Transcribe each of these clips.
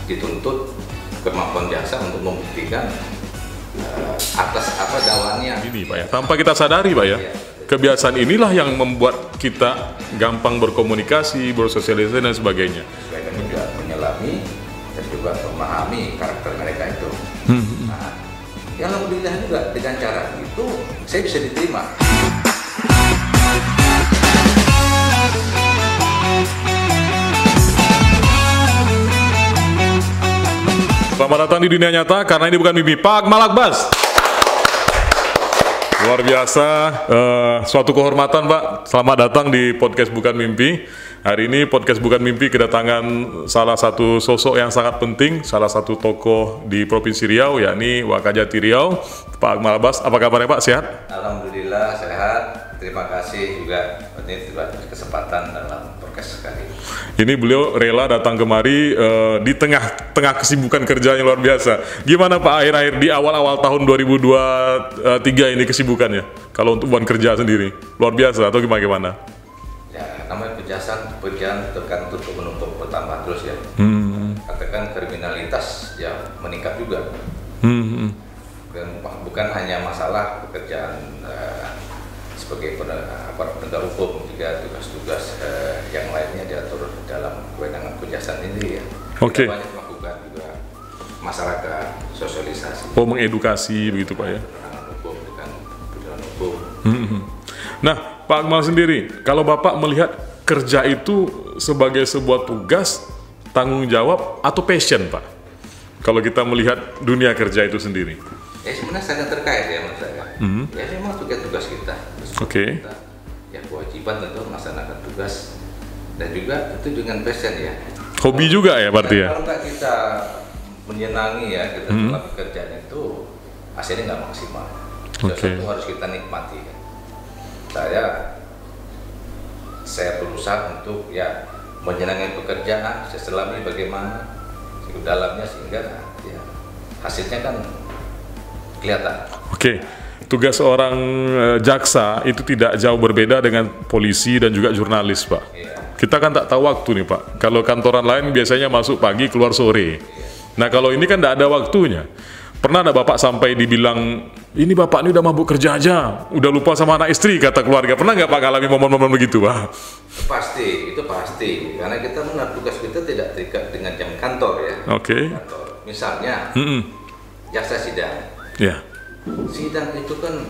dituntut kemampuan jaksa untuk membuktikan atas apa dakwaannya. Ini Pak ya, tanpa kita sadari Pak ya, kebiasaan inilah yang membuat kita gampang berkomunikasi, bersosialisasi dan sebagainya. Supaya kami juga menyelami dan juga memahami karakter mereka itu. Nah, yang alhamdulillah juga dengan cara itu saya bisa diterima. Selamat datang di dunia nyata, karena ini bukan mimpi. Pak Akmal Akbas. Luar biasa, suatu kehormatan Pak. Selamat datang di podcast Bukan Mimpi. Hari ini podcast Bukan Mimpi kedatangan salah satu sosok yang sangat penting, salah satu tokoh di Provinsi Riau, yakni Wakajati Riau, Pak Akmal Akbas. Apa kabarnya Pak? Sehat? Alhamdulillah sehat. Terima kasih juga ini kesempatan dalam podcast kali ini. Ini beliau rela datang kemari di tengah kesibukan kerjanya luar biasa. Gimana Pak akhir-akhir di awal-awal tahun 2023 ini kesibukannya? Kalau untuk bukan kerja sendiri, luar biasa atau gimana? Ya, namanya pekerjaan tekan untuk menumpuk bertambah terus ya. Katakan kriminalitas ya meningkat juga. Dan bukan hanya masalah pekerjaan sebagai aparat penegak hukum, juga tugas-tugas yang lainnya diatur dalam kewenangan kejaksaan ini ya. Oke. Kita banyak melakukan juga masyarakat, sosialisasi. Oh, mengedukasi begitu Pak ya. Penegakan hukum dengan penegakan hukum. Nah, Pak Akmal sendiri, kalau Bapak melihat kerja itu sebagai sebuah tugas, tanggung jawab, atau passion Pak? Kalau kita melihat dunia kerja itu sendiri. Ya sebenarnya sangat terkait ya menurut saya. Ya memang tugas kita. Oke. Kita, ya kewajiban tentu melaksanakan tugas dan juga itu dengan passion ya. Hobi juga ya berarti ya? Kalau nggak kita menyenangi ya kita dalam pekerjaan itu hasilnya nggak maksimal. Sesuatu harus kita nikmati. Saya berusaha untuk ya menyenangi pekerjaan, saya selami bagaimana dalamnya sehingga ya, hasilnya kan kelihatan. Oke. Tugas seorang jaksa itu tidak jauh berbeda dengan polisi dan juga jurnalis Pak. Kita kan tak tahu waktu nih Pak. Kalau kantoran lain biasanya masuk pagi keluar sore. Nah kalau ini kan tidak ada waktunya. Pernah ada Bapak sampai dibilang, ini Bapak ini udah mabuk kerja aja, udah lupa sama anak istri kata keluarga. Pernah nggak Pak ngalami momen-momen begitu Pak? Pasti, itu pasti. Karena kita mengenal tugas kita tidak terikat dengan jam kantor ya. Oke. Misalnya, jaksa sidang. Ya. Sidang itu kan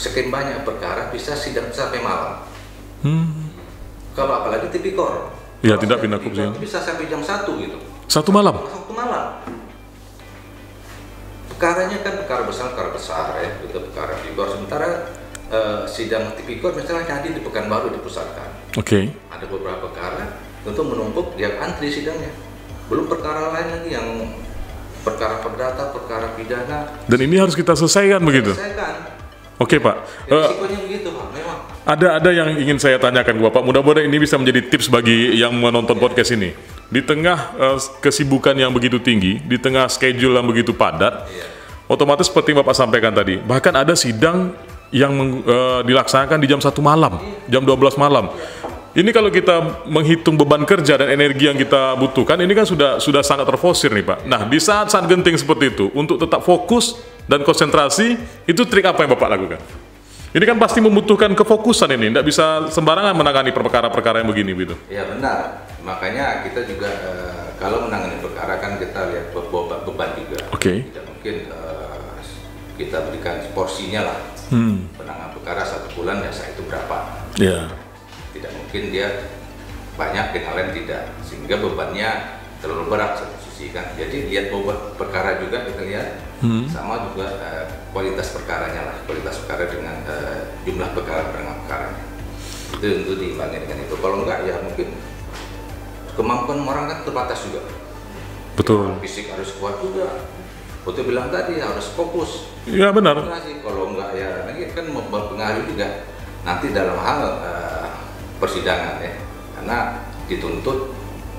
sekian banyak perkara bisa sidang sampai malam. Kalau apalagi tipikor. Ya tidak pindah kursi. Bisa sampai jam 1 gitu. 1 malam? 1 malam. Perkaranya kan perkara besar ya, itu perkara tipikor. Sementara sidang tipikor misalnya tadi di Pekanbaru dipusatkan. Oke. Ada beberapa perkara untuk menumpuk dia antri sidangnya. Belum perkara lain lagi yang perkara perdata, perkara pidana. Dan ini harus kita selesaikan begitu? Selesaikan. Oke Pak. Risikonya begitu Pak, memang. Ada yang ingin saya tanyakan ke Bapak. Mudah-mudahan ini bisa menjadi tips bagi yang menonton podcast ini. Di tengah kesibukan yang begitu tinggi, di tengah schedule yang begitu padat, otomatis seperti Bapak sampaikan tadi, bahkan ada sidang yang dilaksanakan di jam 1 malam, jam 12 malam. Ini kalau kita menghitung beban kerja dan energi yang kita butuhkan, ini kan sudah sangat terforsir nih Pak. Nah, di saat-saat genting seperti itu, untuk tetap fokus dan konsentrasi, itu trik apa yang Bapak lakukan? Ini kan pasti membutuhkan kefokusan ini, tidak bisa sembarangan menangani perkara-perkara yang begini gitu. Ya benar, makanya kita juga kalau menangani perkara kan kita lihat beban juga. Oke. Tidak mungkin kita berikan porsinya lah. Penanganan perkara 1 bulan biasa itu berapa? Ya. Tidak mungkin dia banyak, yang lain tidak, sehingga bebannya terlalu berat satu sisi kan. Jadi lihat bobot perkara juga kita lihat, sama juga kualitas perkaranya lah, kualitas perkara dengan jumlah perkaranya. Itu tentu diimbangi dengan itu. Kalau enggak ya mungkin kemampuan orang kan terbatas juga. Betul. Fisik harus kuat juga. Betul bilang tadi harus fokus. Iya benar. Kalau enggak ya nanti kan mempengaruhi juga nanti dalam hal persidangan ya, karena dituntut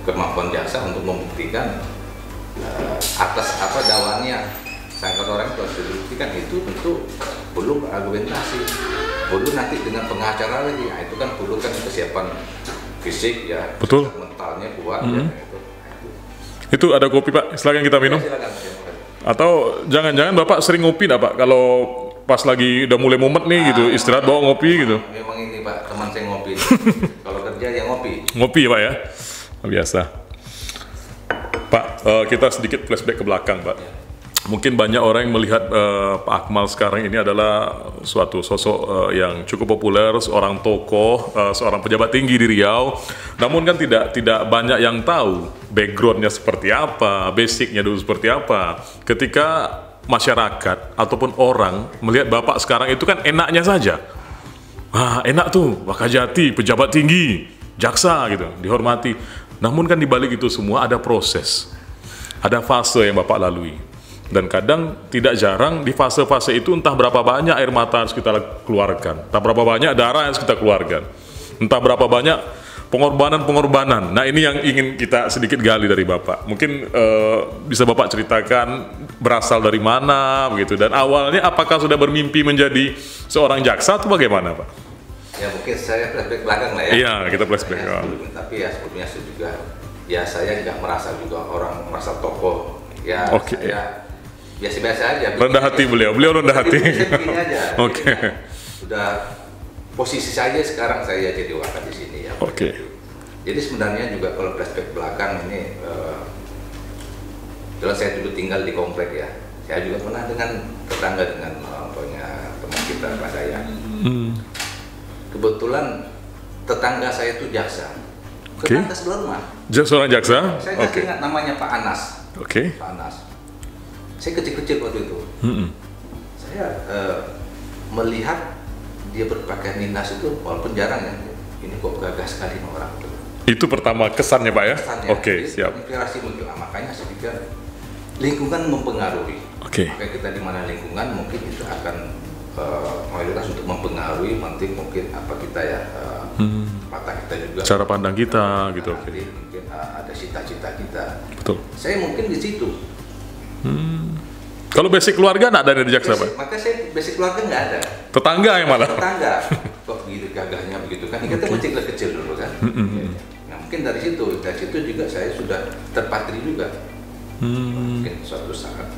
kemampuan jaksa untuk membuktikan atas apa dakwaannya. Sedangkan orang itu harus dibuktikan, itu tentu perlu argumentasi, perlu nanti dengan pengacara lagi. Nah, itu kan perlu kan kesiapan fisik ya, betul, mentalnya kuat ya. Itu. Itu ada kopi Pak, silakan kita minum. Silakan. Atau jangan-jangan Bapak sering ngopi nggak Pak? Kalau pas lagi udah mulai momen nih gitu, istirahat bawa ngopi gitu. Memang ini Pak, teman saya ngopi. Kalau kerja ya ngopi. Ngopi ya Pak ya? Biasa. Pak, kita sedikit flashback ke belakang Pak. Mungkin banyak orang yang melihat Pak Akmal sekarang ini adalah suatu sosok yang cukup populer, seorang tokoh, seorang pejabat tinggi di Riau. Namun kan tidak banyak yang tahu backgroundnya seperti apa, basicnya dulu seperti apa. Ketika masyarakat ataupun orang melihat Bapak sekarang itu kan enaknya saja. Enak tuh, Wakajati, pejabat tinggi, jaksa gitu, dihormati. Namun kan dibalik itu semua ada proses, ada fase yang Bapak lalui. Dan kadang tidak jarang di fase-fase itu entah berapa banyak air mata harus kita keluarkan, entah berapa banyak darah yang harus kita keluarkan, entah berapa banyak pengorbanan. Nah ini yang ingin kita sedikit gali dari Bapak. Mungkin bisa Bapak ceritakan berasal dari mana begitu, dan awalnya apakah sudah bermimpi menjadi seorang jaksa atau bagaimana Pak? Ya mungkin saya flashback belakang lah ya. Iya, kita flashback. Tapi ya sebelumnya saya juga, ya saya nggak merasa juga orang merasa tokoh. Ya saya biasa-biasa aja. Rendah hati beliau rendah hati. Saya begini aja. Oke. Sudah posisi saja sekarang saya jadi wakil di sini ya. Oke. Jadi sebenarnya juga kalau flashback belakang ini, kalau saya dulu tinggal di komplek ya, saya juga pernah dengan tetangga dengan teman kita Pak Daya. Kebetulan tetangga saya itu jaksa. Tetangga sebelah rumah. Seorang jaksa? Saya ingat namanya Pak Anas. Pak Anas. Saya kecil-kecil waktu itu. Saya melihat dia berpakaian dinas itu, walaupun jarang ya, ini kok gagah sekali orang itu. Itu pertama kesannya Pak ya? Kesannya. Oke, siap. Inspirasi mungkin, makanya saya pikir lingkungan mempengaruhi. Makanya kita di mana lingkungan mungkin itu akan mayoritas untuk mempengaruhi mungkin apa kita ya, mata kita juga. Cara pandang kita gitu. Mungkin ada cita-cita kita. Betul. Saya mungkin di situ. Kalau basic keluarga nggak ada dari jaksa Pak? Maka saya basic keluarga nggak ada. Tetangga yang malah? Tetangga. Kok begitu gagahnya begitu kan? Kita kecil dulu kan. Nah mungkin dari situ juga saya sudah terpatri juga. Mungkin suatu saat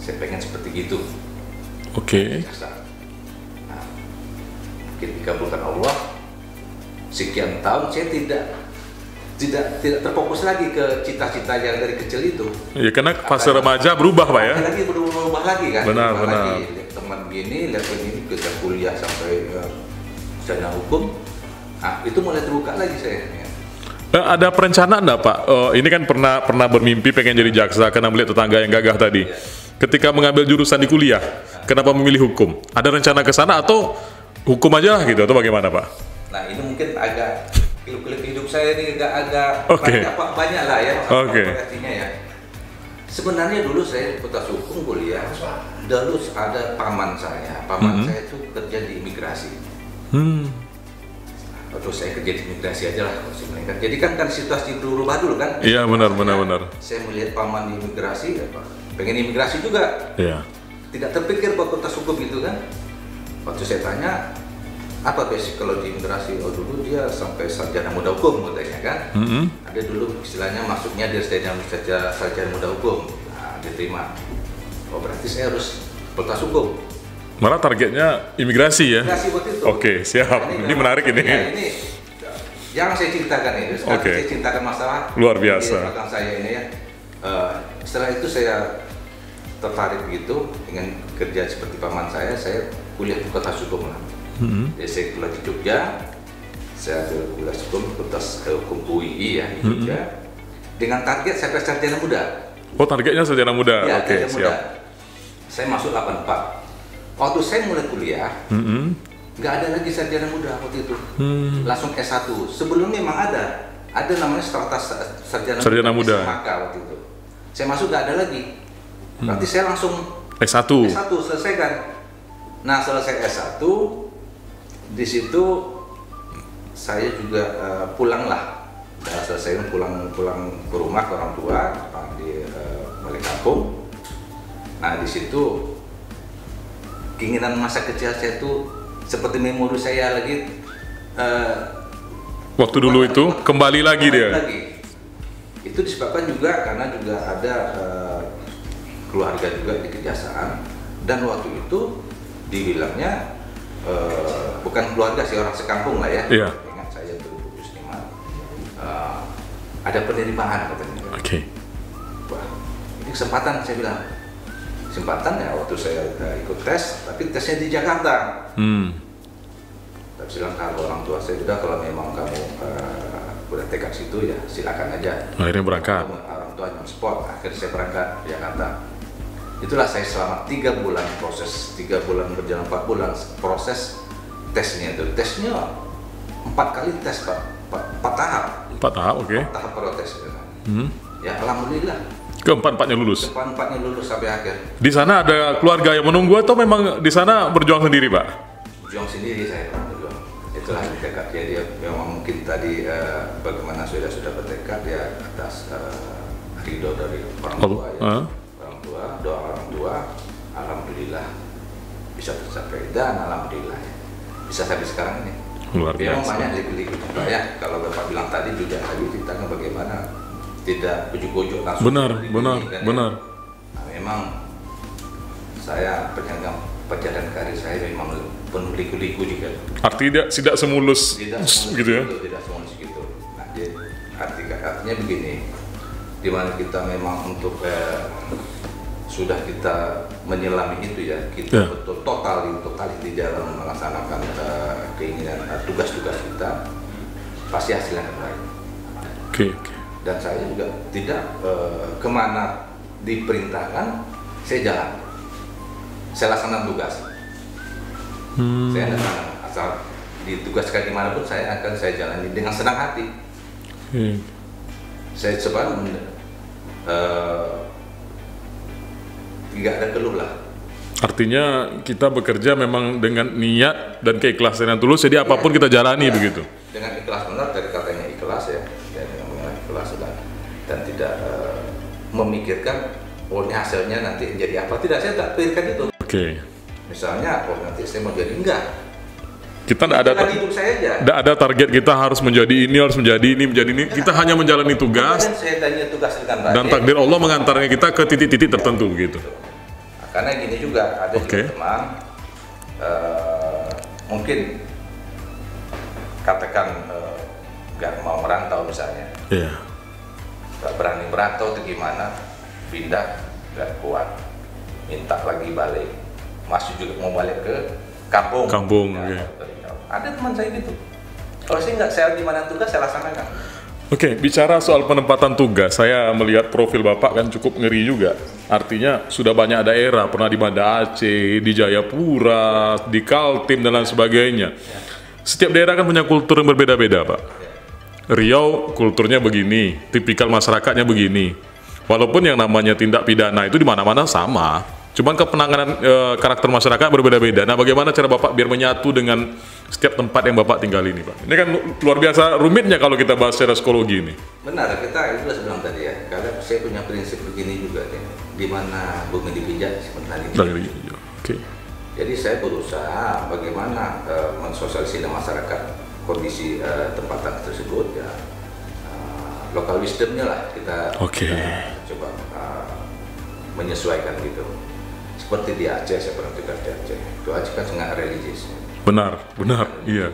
saya pengen seperti gitu. Nah, mungkin dikabulkan Allah. Sekian tahun saya tidak terfokus lagi ke cita-cita yang dari kecil itu. Ya karena fase remaja berubah Pak ya. Lagi berubah lagi kan. Benar. Lihat teman begini, lihat begini, kita kuliah sampai sarjana hukum. Nah itu mulai terbuka lagi saya. Ada perencanaan enggak Pak? Ini kan pernah bermimpi pengen jadi jaksa karena melihat tetangga yang gagah tadi. Ketika mengambil jurusan di kuliah, kenapa memilih hukum? Ada rencana ke sana atau hukum aja lah gitu atau bagaimana Pak? Nah ini mungkin agak kiluk-kiluk hidup saya ini agak banyak lah ya. Ya. Sebenarnya dulu saya fakultas hukum kuliah, dulu ada paman saya itu kerja di imigrasi. Atau saya kerja di imigrasi aja lah. Jadi kan situasi berubah dulu kan. Iya benar. Saya melihat paman di imigrasi, pengen imigrasi juga. Iya. Tidak terpikir fakultas hukum itu kan. Waktu saya tanya, apa basic kalau di imigrasi? Oh dulu dia sampai sarjana muda hukum katanya kan. Ada dulu istilahnya masuknya dia sarjana muda hukum. Nah, diterima. Oh berarti saya harus fakultas hukum. Malah targetnya imigrasi ya? Imigrasi waktu itu. Oke, siap. Ini menarik ini. Ya, ini jangan saya ceritakan ini. Sekarang saya ceritakan masalah luar biasa. Di belakang saya ini ya. Setelah itu saya tertarik begitu, ingin kerja seperti paman saya kuliah fakultas hukum lah. Jadi saya kuliah di Jogja, saya kuliah fakultas hukum UII ya di Jogja, dengan target saya sarjana muda. Oh targetnya sarjana muda, ya, oke siap. Saya masuk 84. Waktu saya mulai kuliah, nggak ada lagi sarjana muda waktu itu, langsung S1. Sebelumnya memang ada namanya strata sarjana muda. Maka waktu itu, saya masuk nggak ada lagi. Berarti saya langsung S1 selesaikan. Nah selesai S1, di situ saya juga pulang lah. Nah, selesai pulang ke rumah ke orang tua di balik kampung. Nah di situ keinginan masa kecil saya itu seperti memori saya lagi. Waktu dulu itu kembali lagi dia. Itu Itu disebabkan juga karena juga ada keluarga juga di Kejaksaan, dan waktu itu dibilangnya bukan keluarga sih, orang sekampung lah ya. Iya. Ingat saya tuh Muslimat, ada penerimaan katanya. Oke. Wah, ini kesempatan, saya bilang. Kesempatan ya waktu saya ikut tes, tapi tesnya di Jakarta. Tapi bilang kalau orang tua saya udah, kalau memang kamu udah tekad situ ya silakan aja. Akhirnya berangkat. Orang tua sport, akhirnya saya berangkat di Jakarta. Itulah saya selama 3 bulan proses, 3 bulan berjalan 4 bulan proses tesnya itu. Tesnya 4 kali tes Pak, 4 tahap. 4 tahap, oke. 4 tahap proses. Ya alhamdulillah. Keempat-empatnya lulus. Keempat-empatnya lulus sampai akhir. Di sana ada keluarga yang menunggu atau memang di sana berjuang sendiri, Pak? Berjuang sendiri saya, berjuang. Itulah tekad dia memang mungkin tadi bagaimana sudah bertekad ya atas ridho dari orang tua ya. Orang tua, doa orang tua, alhamdulillah bisa tercapai, dan alhamdulillah ya, bisa sampai sekarang ini. Luar biasa. Memang banyak liku-liku Pak ya. Kalau Bapak bilang tadi juga ceritanya bagaimana tidak ujuk-ujuk langsung. Benar. Nah, memang saya perjalanan karir saya memang penuh liku-liku juga. Artinya tidak semulus gitu ya? Tidak semulus gitu. Nah, artinya begini, dimana kita memang untuk sudah kita menyelami itu ya, kita betul total di dalam melaksanakan keinginan tugas-tugas kita, pasti hasilnya akan baik. Oke. Dan saya juga tidak kemana diperintahkan, saya jalan. Saya laksanakan tugas. Saya tidak asal ditugaskan dimanapun, saya jalani dengan senang hati. Saya coba tidak ada keluh lah. Artinya kita bekerja memang dengan niat dan keikhlasan yang tulus, jadi apapun kita jalani begitu. Dengan ikhlas, benar dari katanya ikhlas ya, ikhlas dan tidak memikirkan ini hasilnya nanti jadi apa. Tidak, saya tak pikirkan itu. Oke. Misalnya, nanti saya mau jadi, enggak. Kita tidak ada target kita harus menjadi ini, menjadi ini. Kita hanya menjalani tugas. Saya tanya tugas dengan baik. Dan takdir Allah mengantarnya kita ke titik-titik tertentu gitu. Nah, karena gini juga ada juga teman, mungkin katakan nggak mau merantau misalnya. Iya. Nggak berani merantau itu gimana? Pindah nggak kuat, minta lagi balik, masih juga mau balik ke kampung. Ya. Ada teman saya gitu. Kalau saya di mana tugas saya laksanakan. Oke, bicara soal penempatan tugas, saya melihat profil Bapak kan cukup ngeri juga. Artinya sudah banyak daerah, pernah di Banda Aceh, di Jayapura, di Kaltim dan lain sebagainya. Setiap daerah kan punya kultur yang berbeda-beda, Pak. Riau kulturnya begini, tipikal masyarakatnya begini. Walaupun yang namanya tindak pidana itu di mana-mana sama, cuman kepenanganan karakter masyarakat berbeda-beda. Nah, bagaimana cara Bapak biar menyatu dengan setiap tempat yang Bapak tinggal ini, Pak? Ini kan luar biasa rumitnya kalau kita bahas secara psikologi ini. Benar, kita itu bilang tadi ya, karena saya punya prinsip begini juga nih, di mana bumi dipijak sebenarnya. Oke. Jadi saya berusaha bagaimana mensosialisasikan masyarakat kondisi tempat tersebut ya, lokal wisdomnya lah kita coba menyesuaikan gitu. Seperti di Aceh, saya pernah tugas di Aceh. Itu Aceh kan sangat religius. Benar, iya.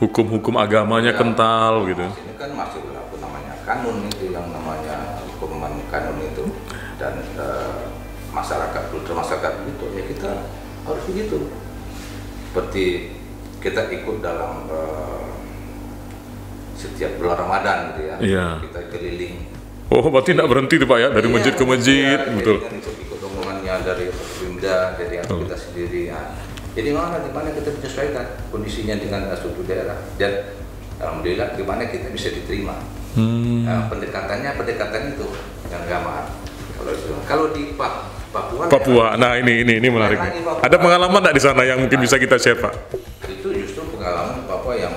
Hukum-hukum agamanya kental gitu. Ini kan masih berlaku namanya kanun itu, yang namanya hukuman kanun itu, dan masyarakat begitu ya, kita harus begitu. Seperti kita ikut dalam setiap bulan Ramadan gitu ya. Iya. Kita keliling. Oh, berarti tidak berhenti tuh Pak ya, dari masjid ke masjid, betul. Ikut rombongannya dari Pemda, dari kita sendiri. Ya. Jadi gimana kita menyesuaikan kondisinya dengan suatu daerah, dan alhamdulillah gimana kita bisa diterima. Nah, pendekatan itu yang gampang. Kalau di Papua. Nah ini menarik. Ada pengalaman nggak di sana yang mungkin bisa kita share, Pak? Itu justru pengalaman Papua yang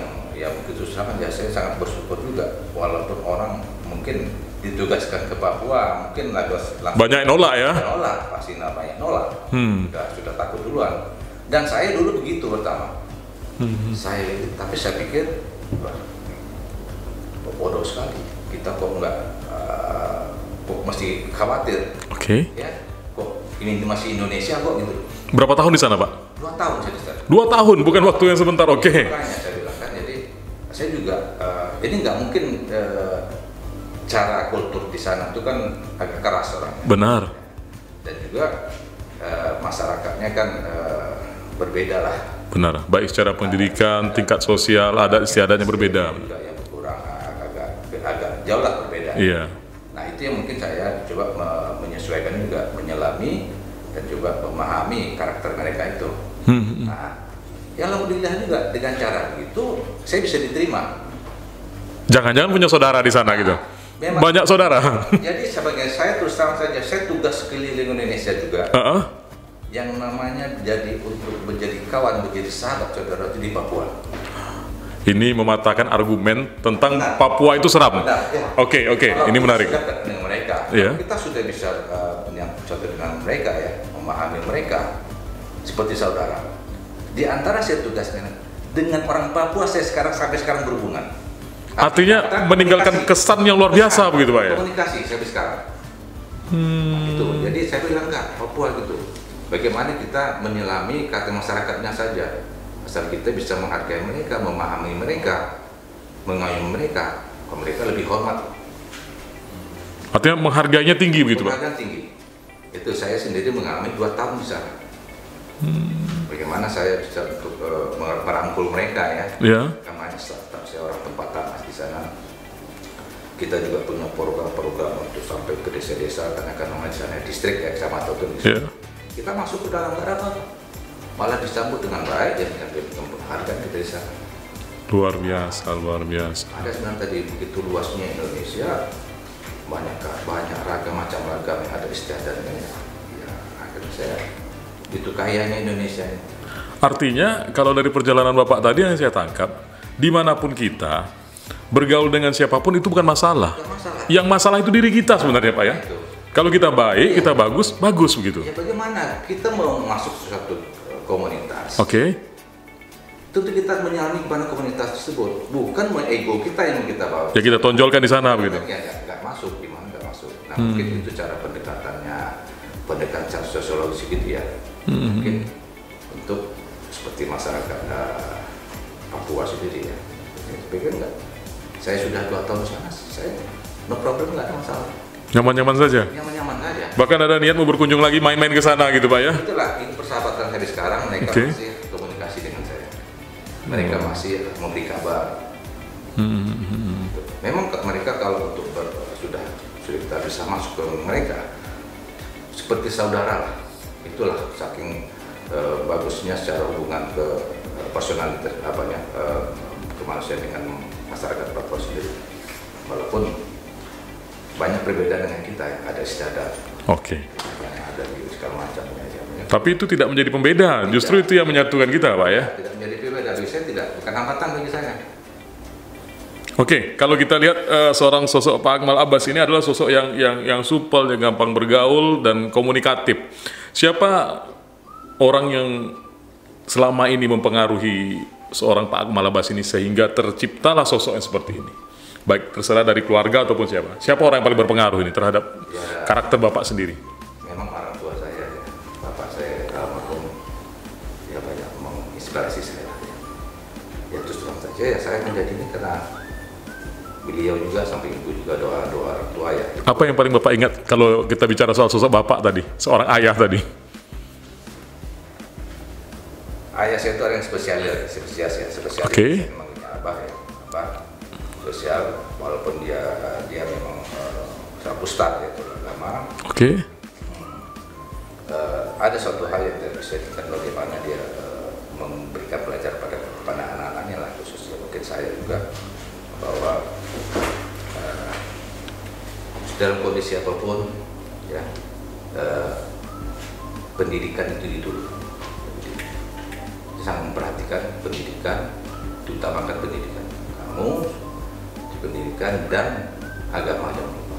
begitu sangat, ya saya sangat bersyukur juga, walaupun orang mungkin ditugaskan ke Papua mungkin langsung banyak nolak ya. Pasti namanya nolak. Sudah takut duluan. Dan saya dulu begitu pertama. Tapi saya pikir bodoh sekali. kita kok nggak kok masih khawatir. Oke. Ya, kok ini masih Indonesia kok gitu. Berapa tahun di sana, Pak? 2 tahun saya di sana. 2 tahun, bukan waktu yang sebentar. Oke. Makanya saya bilang kan, jadi saya juga ini nggak mungkin cara kultur di sana itu kan agak keras orangnya. Benar. Dan juga masyarakatnya kan berbeda lah. Benar. Baik secara pendidikan, tingkat sosial, adat istiadatnya berbeda. Juga yang kurang agak jauh lah berbeda. Iya. Nah itu yang mungkin saya coba menyesuaikan juga, menyelami dan juga memahami karakter mereka itu. Nah, ya alhamdulillah juga dengan cara begitu saya bisa diterima. Jangan-jangan punya saudara di sana gitu? Memang, banyak saudara. Jadi sebagai saya terus terang saja, saya tugas keliling Indonesia juga. Yang namanya untuk menjadi kawan, menjadi sahabat saudara itu di Papua. Ini mematahkan argumen tentang Papua itu seram. Oke, ini menarik. Dengan mereka, kita sudah bisa menyatu dengan mereka ya, memahami mereka seperti saudara. Di antara saya tugasnya dengan orang Papua, saya sampai sekarang berhubungan. Artinya meninggalkan kesan yang luar biasa begitu Pak ya? Komunikasi sampai sekarang. Itu, jadi saya bilang enggak, Papua gitu. Bagaimana kita menyelami kata masyarakatnya saja, asal kita bisa menghargai mereka, memahami mereka, mengayomi mereka, kalau mereka lebih hormat. Artinya menghargainya tinggi begitu Pak? Menghargainya tinggi. Itu saya sendiri mengalami 2 tahun di sana. Bagaimana saya bisa untuk merangkul mereka ya? Karena saya orang tempatan di sana. Kita juga punya program-program untuk sampai ke desa-desa, karena kan namanya di sana distrik ya, kecamatan itu. Kita masuk ke dalam daerah, malah disambut dengan baik dan penghargaan kita di sana. Luar biasa, luar biasa. Ada sebenarnya tadi begitu luasnya Indonesia, banyak macam ragam yang ada istiadatnya. Ya, akhirnya saya itu kayanya Indonesia. Artinya kalau dari perjalanan Bapak tadi yang saya tangkap, dimanapun kita bergaul dengan siapapun itu bukan masalah. Yang masalah itu diri kita sebenarnya Pak ya. Kalau kita baik, kita bagus begitu. Ya bagaimana kita mau masuk ke suatu komunitas? Tentu kita menyalami kepada komunitas tersebut, bukan ego kita yang kita bawa. Ya kita tonjolkan di sana begitu. Ya nggak masuk, gimana nggak masuk? Nah mungkin itu cara pendekatan sosiologis gitu ya. Mungkin untuk seperti masyarakat Papua sendiri ya. Saya pikir enggak. Saya sudah 2 tahun di sana, saya no problem, nggak ada masalah. Nyaman-nyaman saja? Nyaman-nyaman aja. Bahkan ada niat mau berkunjung lagi main-main ke sana gitu Pak ya? Itulah, ini persahabatan saya sekarang, mereka masih komunikasi dengan saya. Mereka masih memberi kabar. Memang mereka kalau untuk sudah kita bisa masuk ke mereka, seperti saudara lah. Itulah saking bagusnya secara hubungan ke personalitas kemanusiaan dengan masyarakat Papua sendiri. Walaupun banyak perbedaan dengan kita ya, ada istiadat. Ada segala macamnya. Tapi itu tidak menjadi pembeda, justru itu yang menyatukan kita Pak ya? Tidak menjadi pembeda, bagi saya bukan hambatan bagi saya. Kalau kita lihat seorang sosok Pak Akmal Abbas ini adalah sosok yang supel, yang gampang bergaul dan komunikatif. Siapa orang yang selama ini mempengaruhi seorang Pak Akmal Abbas ini sehingga terciptalah sosok yang seperti ini? Baik terserah dari keluarga ataupun siapa. Siapa orang yang paling berpengaruh ini terhadap karakter Bapak sendiri? Memang orang tua saya, Bapak saya almarhum, ya banyak menginspirasi saya. Ya terus terang saja ya saya menjadi ini karena beliau juga, sampai ibu juga doa orang tua ya. Apa yang paling Bapak ingat kalau kita bicara soal sosok Bapak tadi, seorang ayah tadi? Ayah saya itu orang yang spesialis. Memangnya abah ya, sosial, walaupun dia memang seorang ustadz ya, agama. Ada suatu hal yang tidak bisa kita, bagaimana dia memberikan pelajaran pada anak-anaknya lah, khususnya mungkin saya juga, bahwa dalam kondisi apapun ya, pendidikan itu dulu. Sangat memperhatikan pendidikan, diutamakan pendidikan kamu, pendidikan dan agama yang lupa.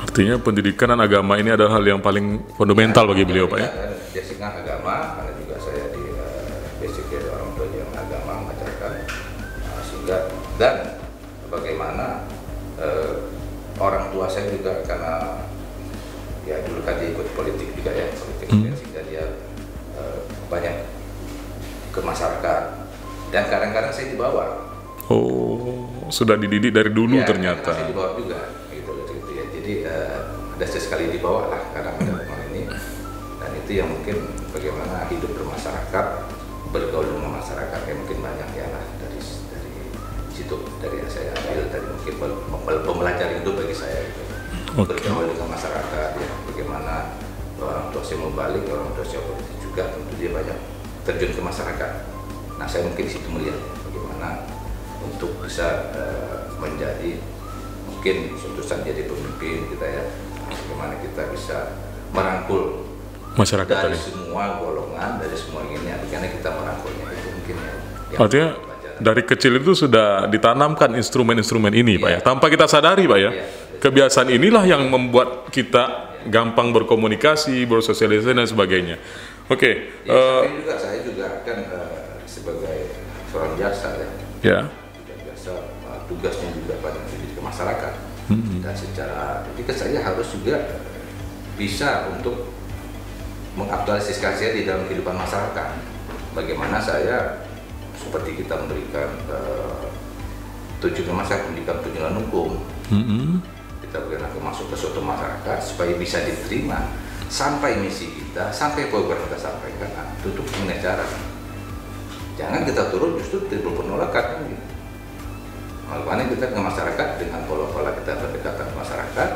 Artinya pendidikan dan agama ini adalah hal yang paling fundamental bagi beliau Pak ya? Basicnya agama, karena juga saya di basic dari orang tua yang agama mengajarkan, sehingga dan bagaimana orang tua saya juga karena ya dulu kan dia ikut politik juga ya, politik sehingga dia banyak ke masyarakat dan kadang-kadang saya dibawa. Oh, sudah dididik dari dulu Ya, ternyata. saya dibawa juga gitu ya. Jadi ada sekali dibawa lah kadang ini, dan itu yang mungkin bagaimana hidup bermasyarakat, bergaul dengan masyarakat yang mungkin banyak ya lah dari situ, dari yang saya ambil tadi mungkin pembelajaran hidup bagi saya gitu. Bergaul dengan masyarakat ya, bagaimana orang tua saya mau balik, orang tua saya politik juga, tentu dia banyak terjun ke masyarakat. Nah saya mungkin di situ melihat bagaimana untuk bisa menjadi mungkin suatu saat jadi pemimpin kita ya, bagaimana kita bisa merangkul Masyarakat dari tadi. semua golongan, dari semua ini, karena kita merangkulnya itu mungkin yang Artinya dari kecil itu sudah ditanamkan instrumen-instrumen ini, Pak ya, tanpa kita sadari, Pak ya. Kebiasaan inilah yang membuat kita gampang berkomunikasi, bersosialisasi dan sebagainya. Oke. Tapi juga saya juga kan sebagai seorang jaksa ya. Ya. Biasa tugasnya juga pada ke masyarakat dan secara etika saya harus juga bisa untuk mengaktualisasikan saya di dalam kehidupan masyarakat. Bagaimana saya seperti kita memberikan tujuan masyarakat, memberikan tujuan hukum, kita bagaimana masuk ke suatu masyarakat supaya bisa diterima sampai misi kita, sampai program kita sampaikan. Nah, tutup dengan cara. Jangan kita turun justru timbul penolakan gitu. Makanya kita ke masyarakat dengan pola-pola kita berdekatan ke masyarakat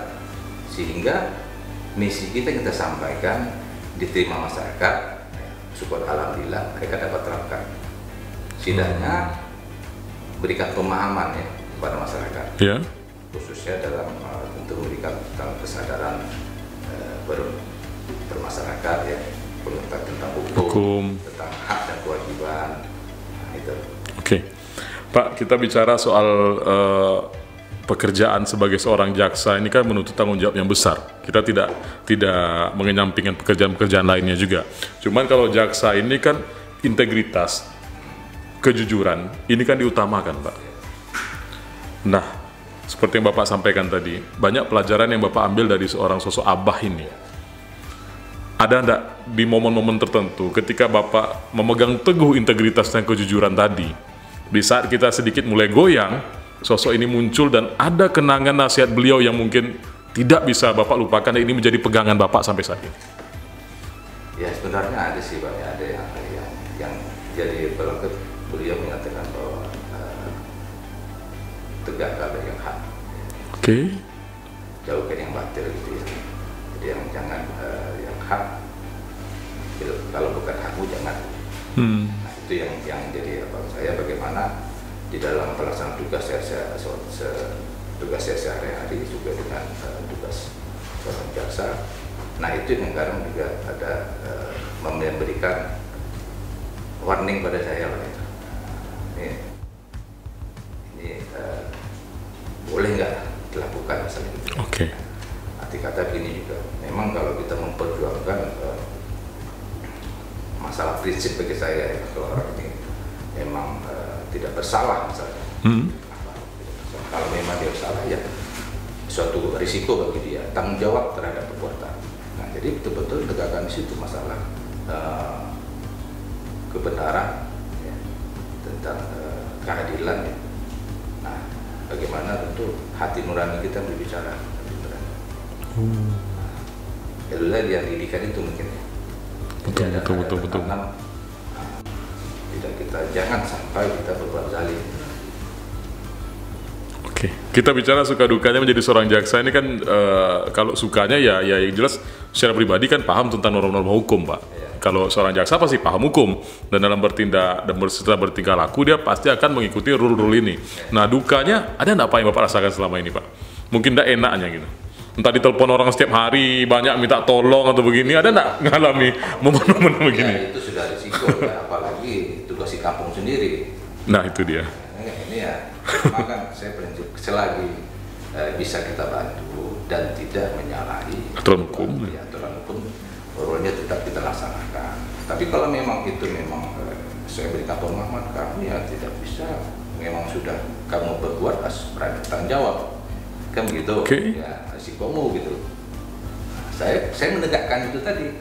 sehingga misi kita sampaikan diterima masyarakat. Syukur alhamdulillah mereka dapat terapkan. Setidaknya berikan pemahaman ya kepada masyarakat. Ya. Khususnya dalam tentu memberikan kesadaran bermasyarakat ya, pengetahuan tentang hukum, tentang hak dan kewajiban. Nah, itu. Oke. Pak, kita bicara soal pekerjaan sebagai seorang jaksa ini kan menuntut tanggung jawab yang besar. Kita tidak mengenyampingkan pekerjaan-pekerjaan lainnya juga. Cuman kalau jaksa ini kan integritas, kejujuran, ini kan diutamakan, Pak. Nah, seperti yang Bapak sampaikan tadi, banyak pelajaran yang Bapak ambil dari seorang sosok abah ini. Ada enggak di momen-momen tertentu ketika Bapak memegang teguh integritas dan kejujuran tadi, di saat kita sedikit mulai goyang, sosok ini muncul dan ada kenangan nasihat beliau yang mungkin tidak bisa Bapak lupakan dan ini menjadi pegangan Bapak sampai saat ini? Ya sebenarnya ada sih Pak, ada yang jadi berlaku. Beliau mengatakan bahwa tegaklah yang hak. Oke. Jauhkan yang batil gitu ya. Jadi yang jangan yang hak. Kalau bukan hakmu jangan. Nah itu yang jadi apa saya bagaimana di dalam pelaksanaan tugas saya sehari-hari juga dengan tugas seorang jaksa. Nah itu yang kadang juga ada memberikan warning pada saya lah itu. Ini boleh nggak dilakukan misalnya gitu. Oke. Arti kata begini juga, memang kalau kita memperjuangkan masalah prinsip bagi saya ya, kalau orang ini memang tidak bersalah misalnya. Kalau memang dia bersalah ya suatu risiko bagi dia, tanggung jawab terhadap perbuatan. Nah jadi betul-betul tegakkan di situ masalah kebenaran ya, tentang keadilan ya. Nah bagaimana tentu hati nurani kita berbicara. Itulah yang didikan itu mungkin ya. Betul. Tidak kita jangan sampai kita berbuat zalim. Oke, kita bicara suka dukanya menjadi seorang jaksa ini kan kalau sukanya ya yang jelas secara pribadi kan paham tentang norma-norma hukum, Pak. Kalau seorang jaksa pasti paham hukum dan dalam bertindak dan setelah bertingkah laku dia pasti akan mengikuti rule-rule ini. Nah dukanya ada nggak Pak yang Bapak rasakan selama ini Pak? Mungkin nggak enaknya gitu. Entah ditelepon orang setiap hari banyak minta tolong atau begini, ada nggak ngalami momen-momen begini? Ya, itu sudah risiko ya, apalagi tugas di kampung sendiri. Nah itu dia. Ini ya, maka saya prinsip selagi bisa kita bantu dan tidak menyalahi aturan hukum. Aturan hukum, rule-nya tetap kita laksanakan. Tapi kalau memang itu saya berikan pemahaman kamu ya tidak bisa, memang sudah kamu berbuat berani tanggung jawab. kan begitu. Ya risikomu gitu. Saya menegakkan itu tadi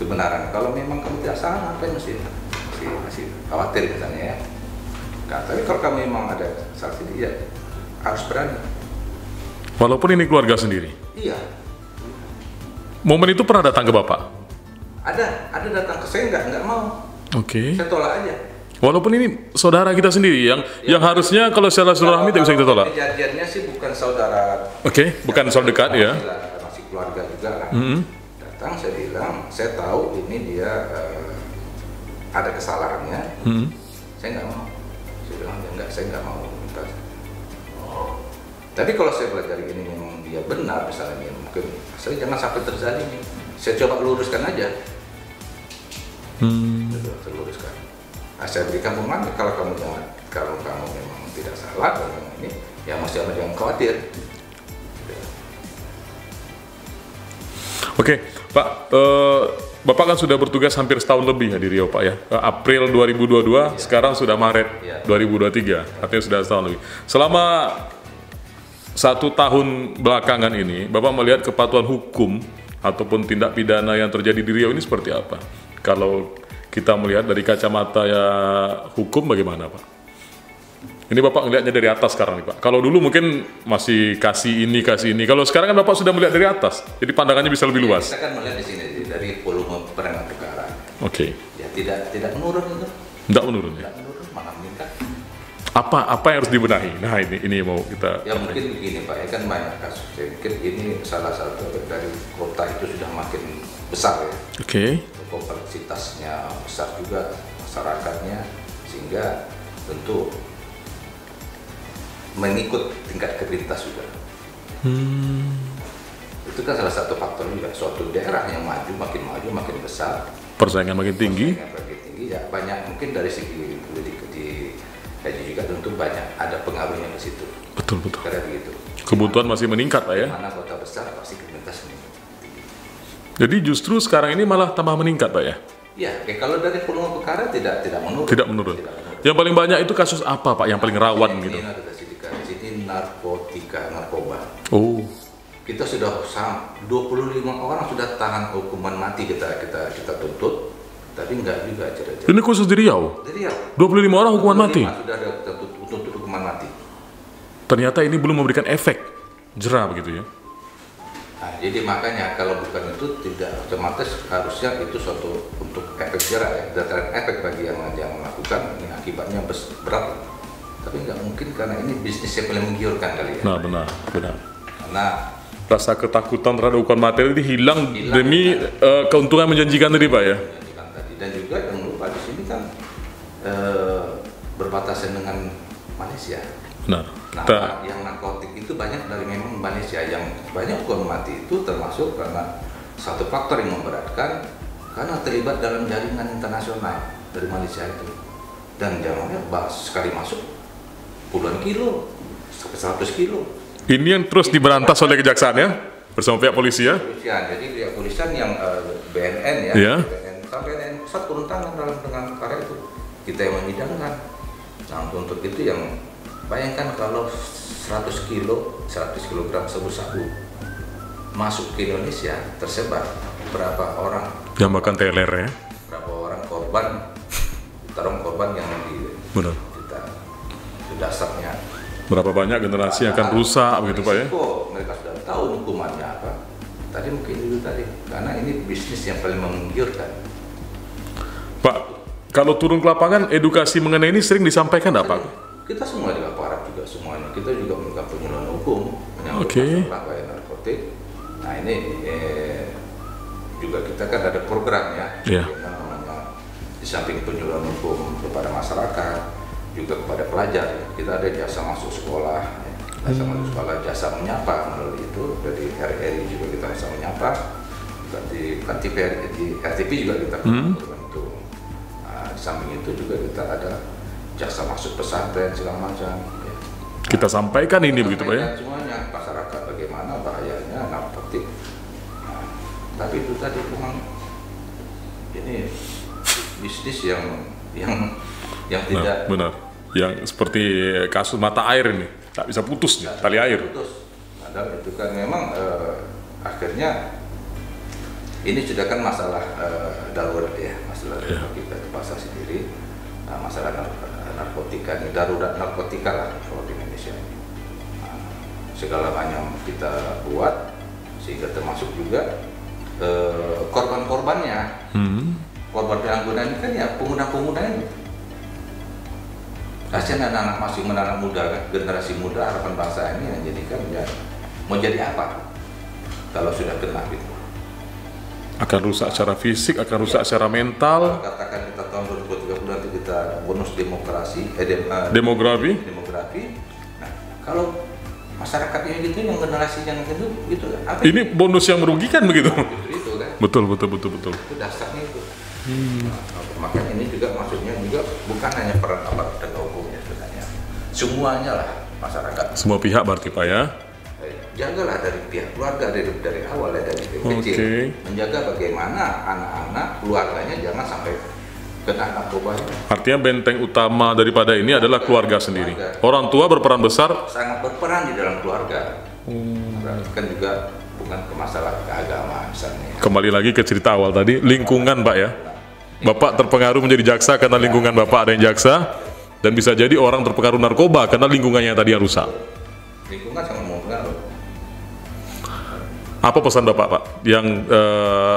kebenaran. Kalau memang kamu tidak salah, apa yang masih khawatir misalnya ya. Nah, tapi kalau kamu memang ada saksi, ya harus berani. Walaupun ini keluarga sendiri. Iya. Momen itu pernah datang ke Bapak? Ada datang ke saya, nggak mau. Saya tolak aja. Walaupun ini saudara kita sendiri yang harusnya kalau secara silaturahmi tidak bisa kita tolak. Kejadiannya sih bukan saudara. Bukan saudara dekat ya. Masih keluarga juga lah. Datang saya bilang, saya tahu ini dia ada kesalahannya. Saya nggak mau. Saya bilang enggak, saya nggak mau minta. Tapi kalau saya pelajari ini memang dia benar misalnya, mungkin saya jangan sampai terzalimi. Saya coba luruskan aja. Saya luruskan. Nah, saya berikan pemahaman kalau kamu memang tidak salah dalam ini, ya masih ada yang khawatir. Oke, Pak, Bapak kan sudah bertugas hampir setahun lebih ya di Riau, Pak ya. April 2022, sekarang sudah Maret 2023, artinya sudah setahun lebih. Selama 1 tahun belakangan ini, Bapak melihat kepatuhan hukum ataupun tindak pidana yang terjadi di Riau ini seperti apa? Kalau kita melihat dari kacamata ya hukum bagaimana, Pak? Ini Bapak melihatnya dari atas sekarang nih, Pak. Kalau dulu mungkin masih kasih ini. Kalau sekarang kan Bapak sudah melihat dari atas, jadi pandangannya bisa lebih luas. Kita kan melihat di sini dari volume penanganan perkara. Ya tidak menurun itu. Tidak menurun ya. Tidak menurun, malah meningkat. Apa yang harus dibenahi? Nah ini mau kita. Ya mungkin begini Pak, ya kan banyak kasus. Saya pikir ini salah satu dari kota itu sudah makin besar ya. Kompleksitasnya besar juga masyarakatnya, sehingga tentu mengikut tingkat kriminalitas juga. Itu kan salah satu faktor juga. Suatu daerah yang makin maju makin besar, persaingan makin tinggi. Ya banyak mungkin dari segi kaji juga tentu banyak ada pengaruhnya ke situ. Betul. Karena begitu. Kebutuhan masih meningkat, Pak ya. Mana kota besar pasti kriminalitas meningkat. Jadi justru sekarang ini malah tambah meningkat, Pak ya? Ya, kalau dari volume perkara tidak menurun. Tidak menurun. Yang paling banyak itu kasus apa, Pak? Yang paling rawan gitu? Ini narkoba. Kita sudah 25 orang sudah tahan hukuman mati kita tuntut, tapi enggak juga aja. Ini khusus di Riau? Di Riau. 25 orang hukuman mati? Sudah ada tuntut hukuman mati. Ternyata ini belum memberikan efek jerah begitu ya? Nah, jadi makanya kalau bukan itu tidak otomatis harusnya itu suatu untuk efek jerah ya, dataran efek bagi yang melakukan ini akibatnya berat. Tapi nggak mungkin karena ini bisnis yang paling menggiurkan kali ya. Nah benar. Karena rasa ketakutan terhadap hukuman mati itu hilang demi keuntungan menjanjikan tadi, Pak ya. Menjanjikan tadi, dan juga yang lupa di sini kan berbatasan dengan Malaysia. Nah, yang narkotik itu banyak dari memang Malaysia, yang banyak hukuman mati itu termasuk karena satu faktor yang memberatkan karena terlibat dalam jaringan internasional dari Malaysia itu, dan jangannya sekali masuk puluhan kilo sampai 100 kilo. Ini yang terus diberantas oleh kejaksaan ya bersama pihak polisi ya. Jadi pihak polisian yang BNN ya, BNN pusat turun tangan dengan perkara itu, kita yang menyidangkan. Nah untuk itu yang bayangkan kalau 100 kilogram sabu-sabu masuk ke Indonesia, tersebar berapa orang yang makan teler ya, berapa orang korban yang kita dasarnya, berapa banyak generasi yang akan rusak begitu, Pak ya. Mereka sudah tahu hukumannya apa. Tadi mungkin dulu karena ini bisnis yang paling menggiurkan. Pak, kalau turun ke lapangan edukasi mengenai ini sering disampaikan apa? Kita semua di aparat juga semuanya, kita juga melakukan penyuluhan hukum menyangkut masalah bahaya narkotik. Nah ini juga kita kan ada program ya, namanya di samping penyuluhan hukum kepada masyarakat, juga kepada pelajar. Kita ada jasa masuk sekolah, jasa menyapa melalui itu dari RRI juga kita jasa menyapa, di RTP juga kita bantu. Nah, di samping itu juga kita ada jasa masuk pesantren segala macam. Ya. Kita sampaikan ini begitu, Pak ya. Semuanya masyarakat bagaimana bahayanya narkotik. Nah, tapi itu tadi memang ini bisnis yang tidak benar. Yang seperti kasus mata air ini tak bisa putus nih, tali air. Padahal itu kan memang akhirnya ini sudah kan masalah darurat ya, masalah kita di pasar sendiri, masalah narkotika ini darurat narkotika lah kalau di Indonesia ini. Segala macam kita buat sehingga termasuk juga korban-korbannya, korban penyalahgunaan ini kan ya pengguna-pengguna ini. Kasihan anak-anak masih anak muda kan, generasi muda harapan bangsa ini yang jadikan ya mau jadi apa kalau sudah kena gitu. Akan rusak secara fisik, akan rusak secara mental. Kalau katakan kita tahun 2030 nanti kita bonus demografi. Nah, kalau masyarakat yang gitu yang generasi yang gitu apa ini bonus yang merugikan begitu. Itu kan. Betul. Itu dasarnya itu. Makanya ini juga maksudnya juga bukan hanya peran aparat penegak hukumnya sebenarnya, semuanya lah masyarakat. Semua pihak berarti Pak ya. Jagalah dari pihak keluarga dari awal ya, dari kecil, menjaga bagaimana anak-anak keluarganya jangan sampai kena narkoba. Artinya benteng utama daripada ini adalah keluarga sendiri. Orang tua berperan besar. Sangat berperan di dalam keluarga. Kan juga bukan ke masalah keagamaan misalnya. Kembali lagi ke cerita awal tadi, lingkungan Pak ya. Bapak terpengaruh menjadi jaksa karena lingkungan Bapak ada yang jaksa, dan bisa jadi orang terpengaruh narkoba karena lingkungannya tadi yang rusak. Lingkungan sangat mempengaruhi. Apa pesan Bapak Pak yang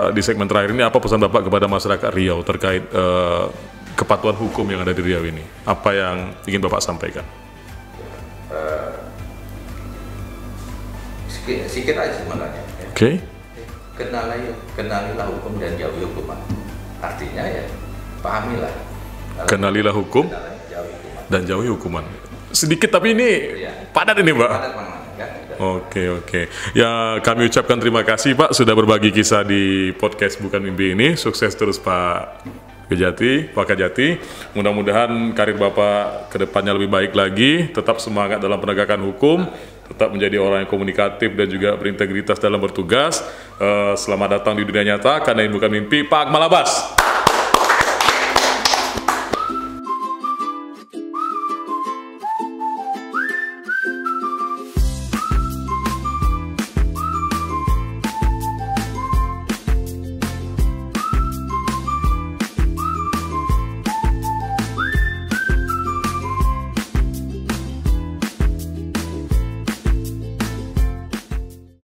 di segmen terakhir ini, apa pesan Bapak kepada masyarakat Riau terkait kepatuhan hukum yang ada di Riau ini? Apa yang ingin Bapak sampaikan? Sikit aja sebenarnya. Oke. Kenalilah hukum dan jauhi hukuman. Artinya ya pahamilah. Kenalilah hukum dan jauhi hukuman. Sedikit tapi ini padat ini Pak. Oke. Ya kami ucapkan terima kasih Pak sudah berbagi kisah di podcast Bukan Mimpi ini. Sukses terus Pak Kajati. Mudah-mudahan karir Bapak kedepannya lebih baik lagi. Tetap semangat dalam penegakan hukum. Tetap menjadi orang yang komunikatif dan juga berintegritas dalam bertugas. Selamat datang di dunia nyata, karena ini bukan mimpi, Pak Akmal Abbas.